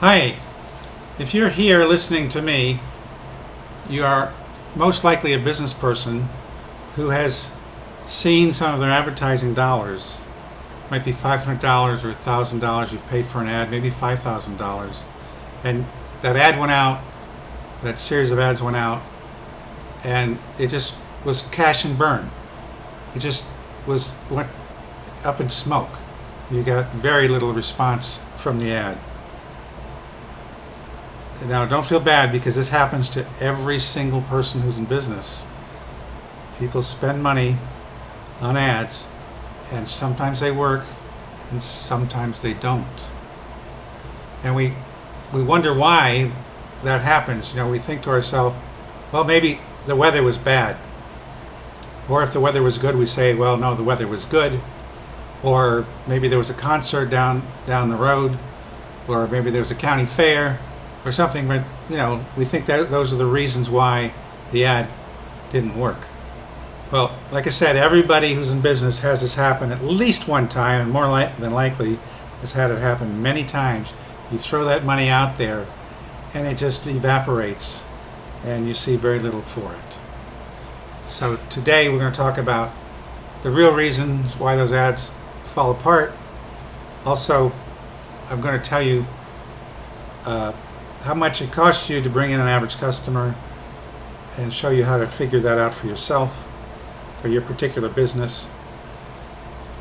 Hi, if you're here listening to me, you are most likely a business person who has seen some of their advertising dollars. Might be $500 or $1,000 you've paid for an ad, maybe $5,000. And that ad went out, that series of ads went out, and it just was cash and burn. It just went up in smoke. You got very little response from the ad. Now, don't feel bad because this happens to every single person who's in business. People spend money on ads, and sometimes they work, and sometimes they don't. And we wonder why that happens. We think to ourselves, well, maybe the weather was bad. Or if the weather was good, we say, well, no, the weather was good. Or maybe there was a concert down the road, or maybe there was a county fair or something, but we think that those are the reasons why the ad didn't work. Well, like I said, everybody who's in business has this happen at least one time, and more than likely has had it happen many times. You throw that money out there and it just evaporates and you see very little for it. So today we're going to talk about the real reasons why those ads fall apart. Also, I'm going to tell you how much it costs you to bring in an average customer and show you how to figure that out for yourself, for your particular business.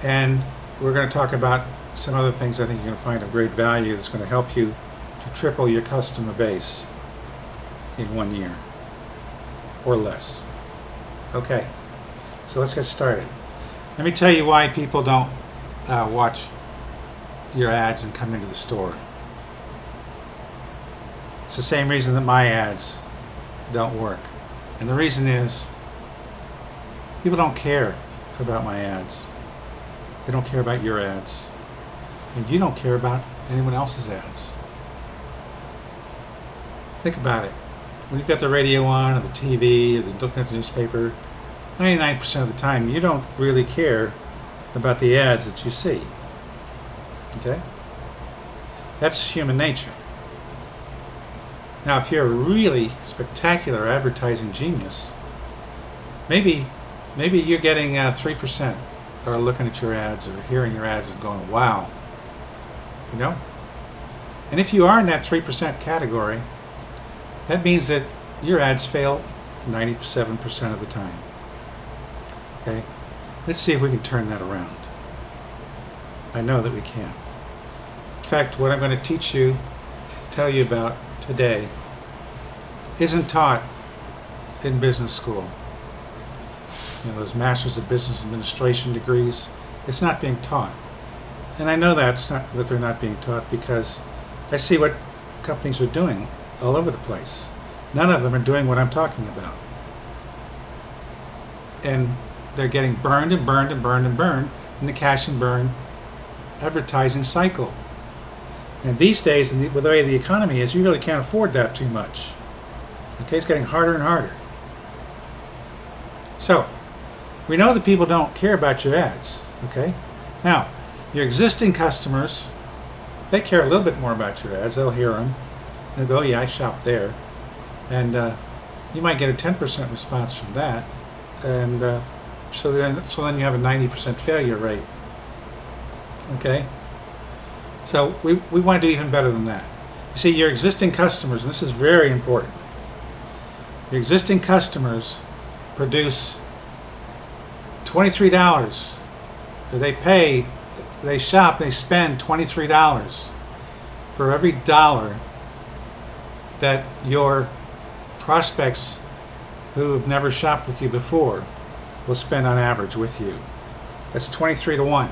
And we're going to talk about some other things I think you're going to find of great value that's going to help you to triple your customer base in 1 year or less. Okay, so let's get started. Let me tell you why people don't watch your ads and come into the store. It's the same reason that my ads don't work. And the reason is people don't care about my ads. They don't care about your ads. And you don't care about anyone else's ads. Think about it. When you've got the radio on or the TV or you're looking at the newspaper, 99% of the time you don't really care about the ads that you see. Okay? That's human nature. Now, if you're a really spectacular advertising genius, maybe you're getting 3% are looking at your ads or hearing your ads and going, wow. And if you are in that 3% category, that means that your ads fail 97% of the time. Okay? Let's see if we can turn that around. I know that we can. In fact, what I'm going to tell you about today isn't taught in business school. Those Masters of Business Administration degrees, it's not being taught. And I know that they're not being taught because I see what companies are doing all over the place. None of them are doing what I'm talking about. And they're getting burned and burned and burned and burned in the cash and burn advertising cycle. And these days, with the way the economy is, you really can't afford that too much. Okay, it's getting harder and harder. So, we know that people don't care about your ads. Okay? Now, your existing customers, they care a little bit more about your ads. They'll hear them. They'll go, oh, yeah, I shop there. And you might get a 10% response from that. And so then you have a 90% failure rate. Okay? So we want to do even better than that. You see, your existing customers, and this is very important, your existing customers produce $23. They shop, they spend $23 for every dollar that your prospects who have never shopped with you before will spend on average with you. That's 23 to 1.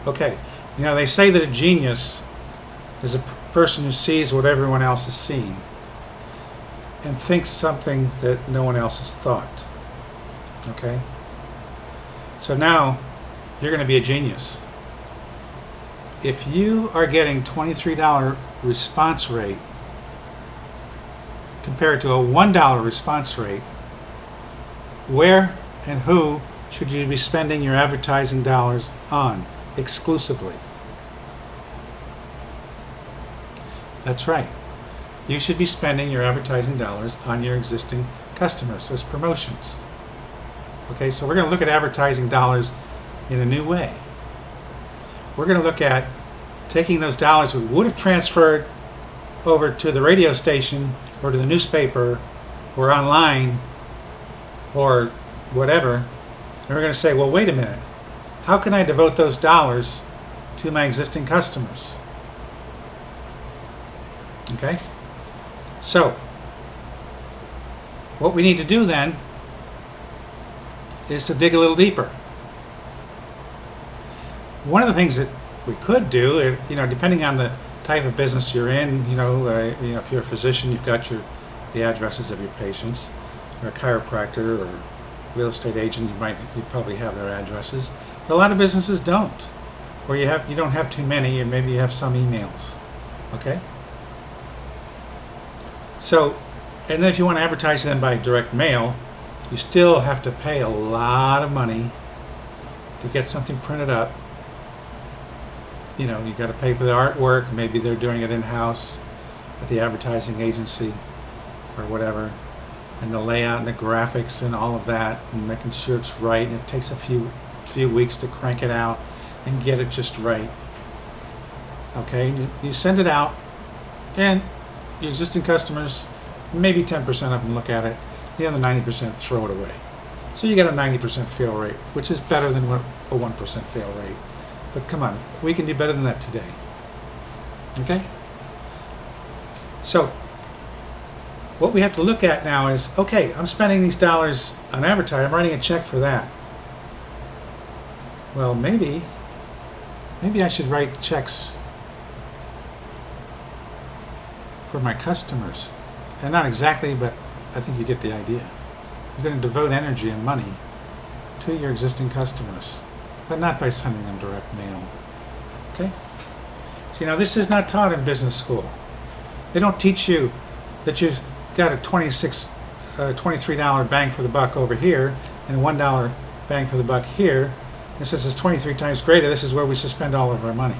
Okay. They say that a genius is a person who sees what everyone else has seen and thinks something that no one else has thought. Okay? So now you're going to be a genius. If you are getting $23 response rate compared to a $1 response rate, where and who should you be spending your advertising dollars on exclusively? That's right. You should be spending your advertising dollars on your existing customers as promotions. Okay, so we're going to look at advertising dollars in a new way. We're going to look at taking those dollars we would have transferred over to the radio station or to the newspaper or online or whatever, and we're going to say, well, wait a minute. How can I devote those dollars to my existing customers? Okay? So, what we need to do then is to dig a little deeper. One of the things that we could do, depending on the type of business you're in, if you're a physician, you've got the addresses of your patients, or a chiropractor or real estate agent, you probably have their addresses. But a lot of businesses don't, or you don't have too many, and maybe you have some emails. Okay. So, and then if you want to advertise them by direct mail, you still have to pay a lot of money to get something printed up. You've got to pay for the artwork. Maybe they're doing it in-house at the advertising agency or whatever, and the layout and the graphics and all of that, and making sure it's right. And it takes a few weeks to crank it out and get it just right. Okay, you send it out, and your existing customers, maybe 10% of them look at it. The other 90% throw it away. So you get a 90% fail rate, which is better than a 1% fail rate. But come on, we can do better than that today. Okay? So, what we have to look at now is, okay, I'm spending these dollars on advertising, I'm writing a check for that. Well, maybe I should write checks for my customers. And not exactly, but I think you get the idea. You're going to devote energy and money to your existing customers, but not by sending them direct mail. Okay? See, now this is not taught in business school. They don't teach you that you've got a $23 bang for the buck over here and a $1 bang for the buck here. And since it's 23 times greater, this is where we should spend all of our money.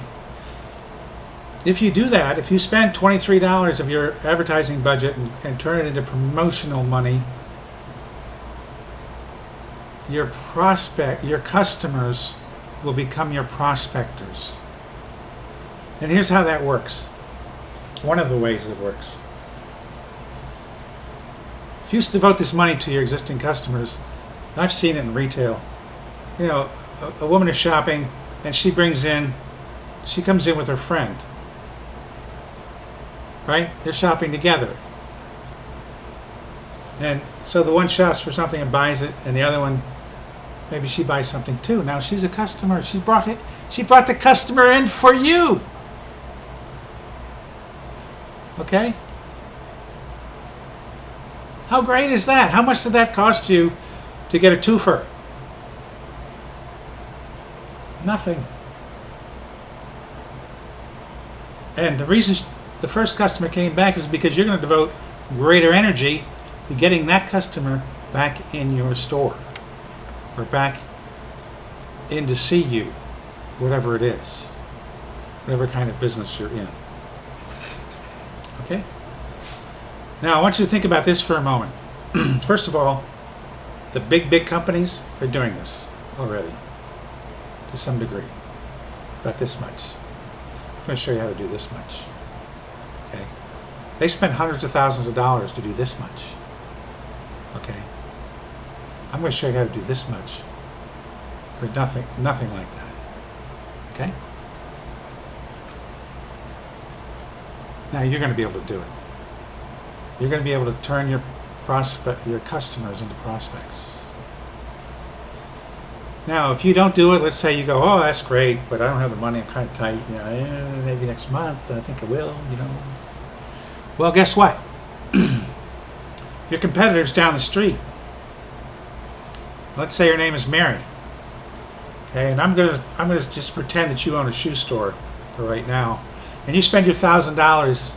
If you do that, if you spend $23 of your advertising budget and turn it into promotional money, your customers will become your prospectors. And here's how that works. One of the ways it works. If you devote this money to your existing customers, and I've seen it in retail, a woman is shopping and she comes in with her friend. Right? They're shopping together. And so the one shops for something and buys it, and the other one, maybe she buys something too. Now she's a customer. She brought the customer in for you. Okay? How great is that? How much did that cost you to get a twofer? Nothing. And the reason the first customer came back is because you're going to devote greater energy to getting that customer back in your store or back in to see you, whatever it is, whatever kind of business you're in. Okay? Now I want you to think about this for a moment. First of all, the big companies, they're doing this already to some degree, about this much. I'm going to show you how to do this much. Okay? They spend hundreds of thousands of dollars to do this much. Okay? I'm going to show you how to do this much for nothing like that. Okay? Now you're going to be able to do it. You're going to be able to turn your customers into prospects. Now, if you don't do it, let's say you go, oh, that's great, but I don't have the money, I'm kind of tight, maybe next month, I think I will, Well, guess what? Your competitor's down the street. Let's say her name is Mary. Okay, and I'm gonna just pretend that you own a shoe store for right now, and you spend your $1,000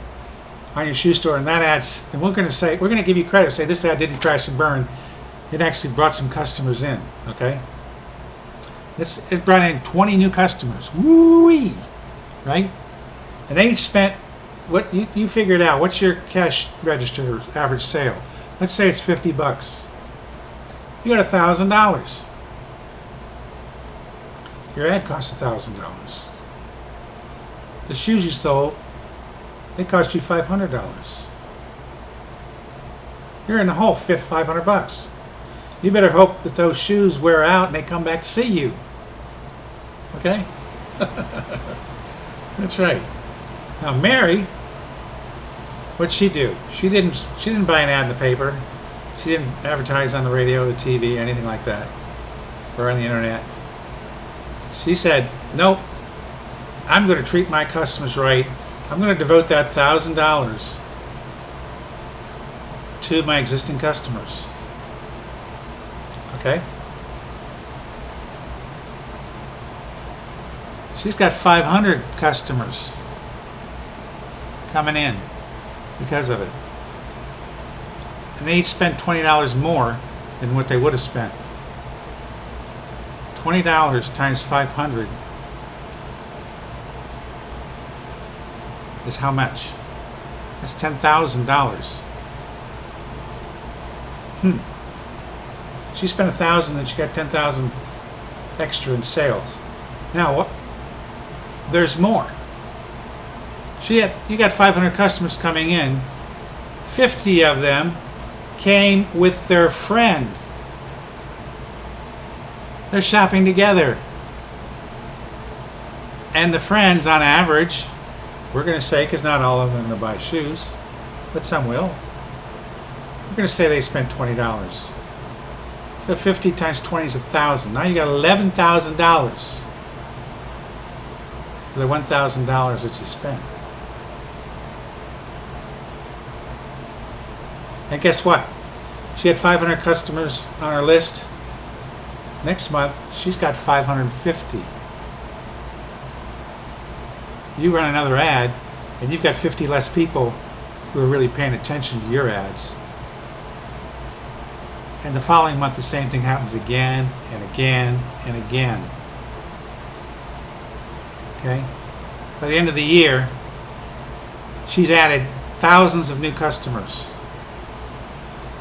on your shoe store, and that adds, and we're gonna give you credit, say this ad didn't crash and burn, it actually brought some customers in, okay? It brought in 20 new customers, woo-wee, right? And they spent what you figure it out. What's your cash register average sale? Let's say it's $50. You got $1,000. Your ad costs $1,000. The shoes you sold, they cost you $500. You're in the hole $500. You better hope that those shoes wear out and they come back to see you. Okay? That's right. Now Mary, what'd she do? She didn't buy an ad in the paper. She didn't advertise on the radio, the TV, anything like that, or on the internet. She said, nope, I'm going to treat my customers right. I'm going to devote that $1,000 to my existing customers. Okay? She's got 500 customers coming in because of it. And they each spent $20 more than what they would have spent. $20 times 500 is how much? That's $10,000. She spent $1,000 and she got $10,000 extra in sales. Now what? There's more. You got 500 customers coming in. 50 of them came with their friend. They're shopping together. And the friends, on average, we're going to say, because not all of them are going to buy shoes, but some will. We're going to say they spent $20. So 50 times 20 is $1,000. Now you got $11,000 for the $1,000 that you spent. And guess what? She had 500 customers on her list. Next month, she's got 550. You run another ad, and you've got 50 less people who are really paying attention to your ads. And the following month, the same thing happens again and again and again. Okay? By the end of the year, she's added thousands of new customers.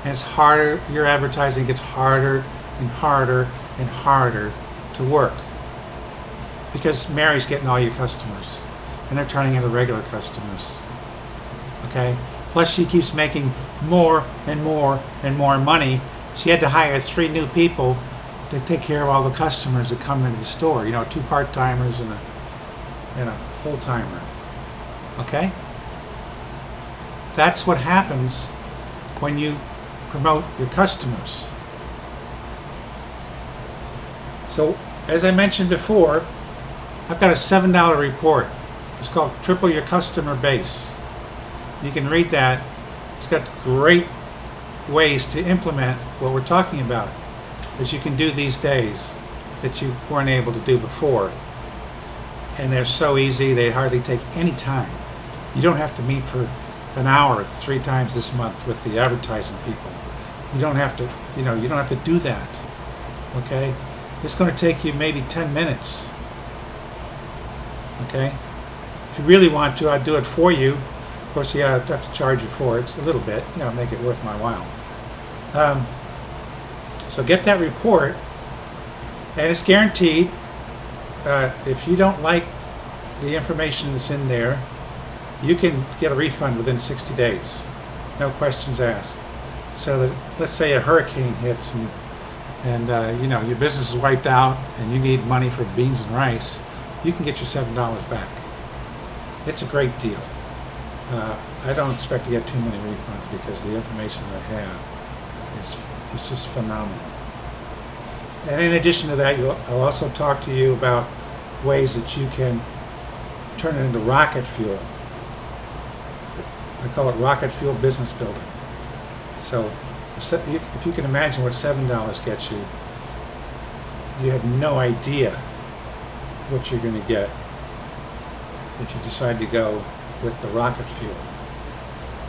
And it's harder, your advertising gets harder and harder and harder to work. Because Mary's getting all your customers. And they're turning into regular customers. Okay? Plus she keeps making more and more and more money. She had to hire 3 new people to take care of all the customers that come into the store. 2 part-timers and a full-timer. Okay? That's what happens when you promote your customers. So, as I mentioned before, I've got a $7 report. It's called Triple Your Customer Base. You can read that. It's got great ways to implement what we're talking about that you can do these days that you weren't able to do before. And they're so easy, they hardly take any time. You don't have to meet for an hour 3 times this month with the advertising people. You don't have to, you don't have to do that. Okay? It's going to take you maybe 10 minutes. Okay? If you really want to, I'd do it for you. Of course, yeah, I'd have to charge you for it. It's a little bit, make it worth my while. So get that report, and it's guaranteed. If you don't like the information that's in there, you can get a refund within 60 days. No questions asked. So that, let's say a hurricane hits and your business is wiped out and you need money for beans and rice, you can get your $7 back. It's a great deal. I don't expect to get too many refunds because the information that I have is just phenomenal. And in addition to that, I'll also talk to you about ways that you can turn it into rocket fuel. I call it rocket fuel business building. So if you can imagine what $7 gets you, you have no idea what you're going to get if you decide to go with the rocket fuel.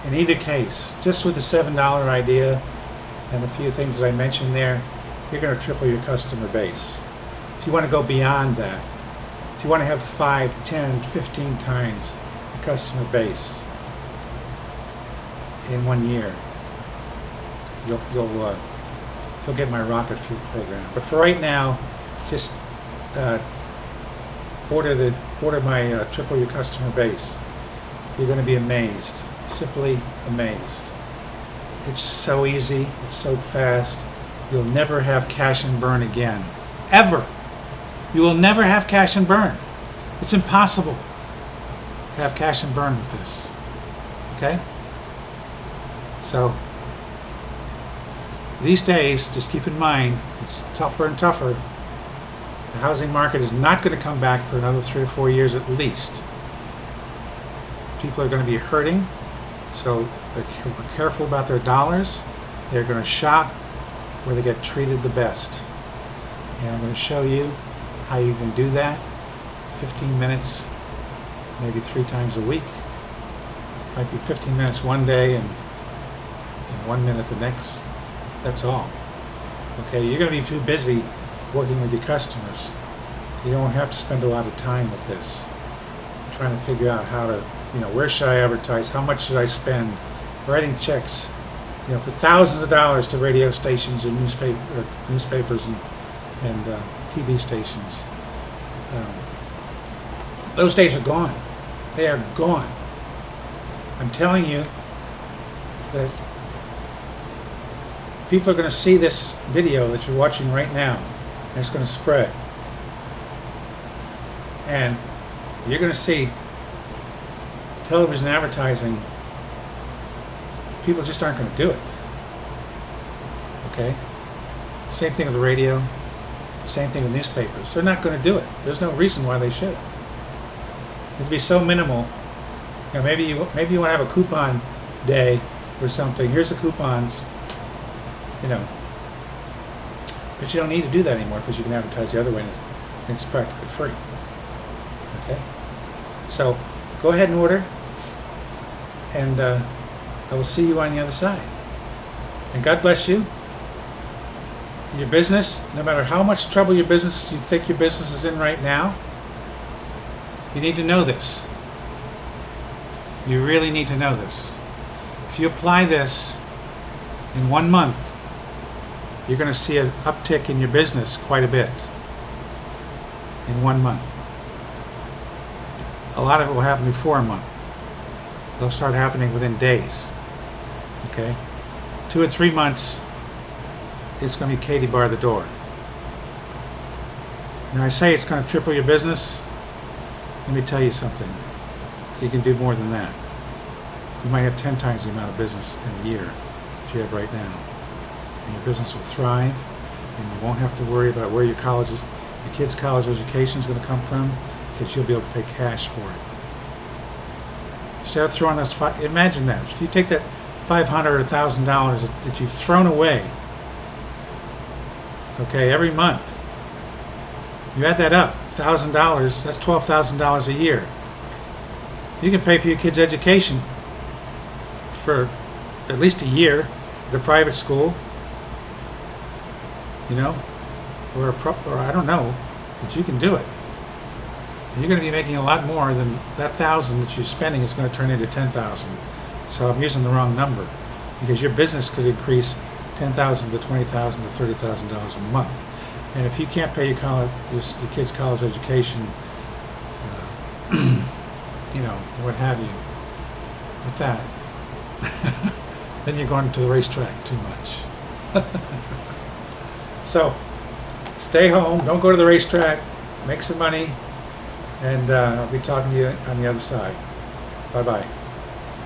In either case, just with the $7 idea and a few things that I mentioned there, you're going to triple your customer base. If you want to go beyond that, if you want to have 5, 10, 15 times the customer base, in 1 year, you'll get my rocket fuel program. But for right now, just order my Triple Your Customer Base. You're going to be amazed, simply amazed. It's so easy, it's so fast. You'll never have cash and burn again, ever. You will never have cash and burn. It's impossible to have cash and burn with this. Okay? So these days, just keep in mind, it's tougher and tougher. The housing market is not going to come back for another 3 or 4 years at least. People are going to be hurting, so they're careful about their dollars. They're going to shop where they get treated the best. And I'm going to show you how you can do that. 15 minutes, maybe 3 times a week. Might be 15 minutes one day and 1 minute the next. That's all. Okay, you're going to be too busy working with your customers. You don't have to spend a lot of time with this. Trying to figure out how to, where should I advertise? How much should I spend? Writing checks, for thousands of dollars to radio stations and newspapers and TV stations. Those days are gone. They are gone. I'm telling you that people are going to see this video that you're watching right now, and it's going to spread. And you're going to see television advertising, people just aren't going to do it. Okay? Same thing with the radio, same thing with newspapers. They're not going to do it. There's no reason why they should. It'd be so minimal. Maybe you want to have a coupon day or something. Here's the coupons. But you don't need to do that anymore because you can advertise the other way and it's practically free. Okay? So go ahead and order, and I will see you on the other side. And God bless you. Your business, no matter how much trouble you think your business is in right now, you need to know this. You really need to know this. If you apply this in 1 month, you're going to see an uptick in your business quite a bit in 1 month. A lot of it will happen before a month. They'll start happening within days. Okay? 2 or 3 months, it's going to be Katie bar the door. When I say it's going to triple your business, let me tell you something. You can do more than that. You might have 10 times the amount of business in a year that you have right now. And your business will thrive, and you won't have to worry about where your kids' college education is going to come from, because you'll be able to pay cash for it. Instead of throwing those, imagine that. If you take that $500 or $1,000 that you've thrown away, okay, every month, you add that up, $1,000, that's $12,000 a year. You can pay for your kids' education for at least a year at a private school, or I don't know, but you can do it. You're going to be making a lot more than that $1,000 that you're spending is going to turn into $10,000. So I'm using the wrong number, because your business could increase $10,000 to $20,000 to $30,000 a month. And if you can't pay your kids' college education, what have you, with that, then you're going to the racetrack too much. So stay home, don't go to the racetrack, make some money, and I'll be talking to you on the other side. Bye-bye.